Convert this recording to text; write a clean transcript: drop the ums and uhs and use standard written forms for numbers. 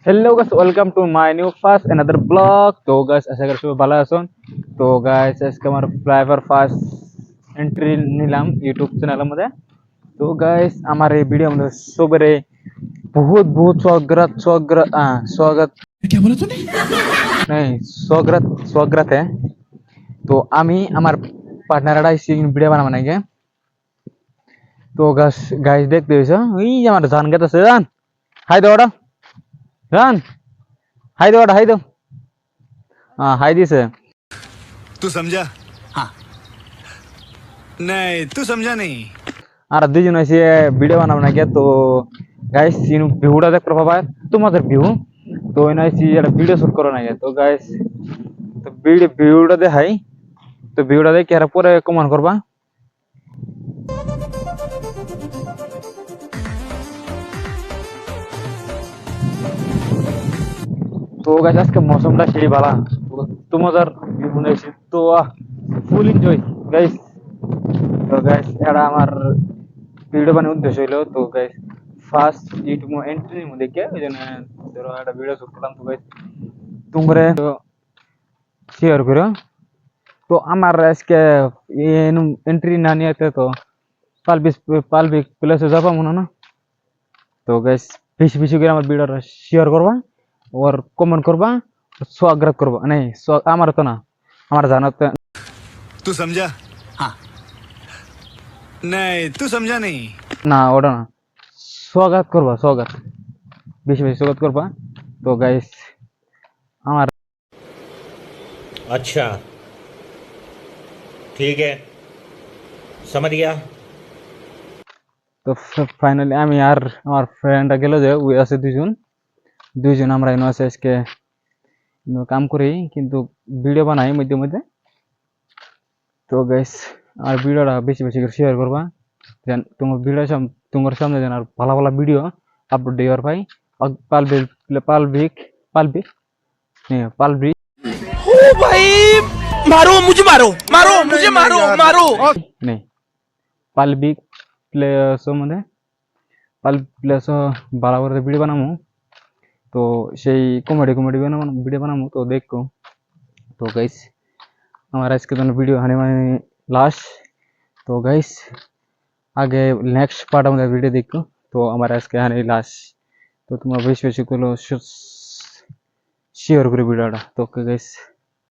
Hello guys, welcome to my new first another blog. তো guys, আশা করি সবাই ভালো আছেন। তো গাইস, আজকে আমার প্রাইভেট ফার্স্ট এন্ট্রি নিলাম ইউটিউব চ্যানেলের মধ্যে। তো গাইস, আমার এই ভিডিও মধ্যে সবারে বহুত বহুত स्वागत क्या बोला तूने? नहीं स्वागत स्वागत है। तो আমি আমার পার্টনাররা এই ভিডিও বানাবো নাকি। তো গাইস গাইস দেখতে হইছো ওই যে আমার জান গেছে জান, হাই দাও ওটা জান, হাই দাও ওটা, হাই দাও। হ্যাঁ, হাই দিছে। तू समझा? हाँ। नहीं, तू समझा नहीं। আর দুজন হয়েছে ভিডিও বানাবো নাকি। তো গাইস ভিউটা দেখতে পাবা তোমাদের ভিউ। তো ওই নয় একটা ভিডিও শুট করো নাকি। তো গাইস, তো ভিউটা দেখাই। তো ভিউটা দেখে আর পরে কমেন্ট করবা। তো গাইস, আজকে মৌসুমটা সেই ভালো। তোমাদের মনে হয়েছে তো ফুল এনজয় গাইস। তো গাইস, এটা আমার ভিডিও বানানোর উদ্দেশ্য হইলো। তো গাইস, ফার্স্ট ইউটিউব এন্ট্রির মধ্যে কে ওই জন্য ধরো একটা ভিডিও শুট করলাম। তো গাইস তোমরা শেয়ার করো। তো আমার আজকে এন্ট্রি না নিয়েতে তো পালবিক পালবিক প্লেসে যাবো মনে না। তো গাইস, বেশি বেশি করে আমার ভিডিওটা শেয়ার করবা, ওর কমেন্ট করবা, স্বাগত করবা। নাই আমার তো না, আমার জানাতে। तू समझा? हाँ। नहीं, तू समझा नहीं। না ওটা না, স্বাগত করবা, স্বাগত বেশি বেশি স্বাগত করবা। তো গাইস আমার अच्छा ठीक है समझ गया। তো ফাইনালি আমি আর আমার ফ্রেন্ডটা গেল যে ওই আছে দুইজন, দুইজন আমরা এনে আছে আজকে কাম করি কিন্তু ভিডিও বানাই মধ্যে মধ্যে। তো গাইস, আর ভিডিওটা বেশি বেশি করে শেয়ার করবা যেন তোমার ভিডিও তোমার সামনে যেন আর ভালো ভালো ভিডিও আপলোড দেওয়ার পাই। পালবিক পালবিক পালবিক পালবিক ओ भाई मारो मुझे मारो मारो मुझे मारो मारो নেই পালবিক প্লেস মধ্যে পাল প্লেস ভালো করে ভিডিও বানাবো। তো সেই কমেডি কমেডি ভিডিও বানাবো, তো দেখো। তো গাইস, আমার আজকে জন্য ভিডিও হানি মানে লাস্ট। তো গাইস, আগে নেক্সট পার্ট আমাদের ভিডিও দেখো। তো আমার আজকে হানি লাস্ট। তো তোমরা বেশি বেশি করে শেয়ার করে ভিডিওটা। তো গাইস,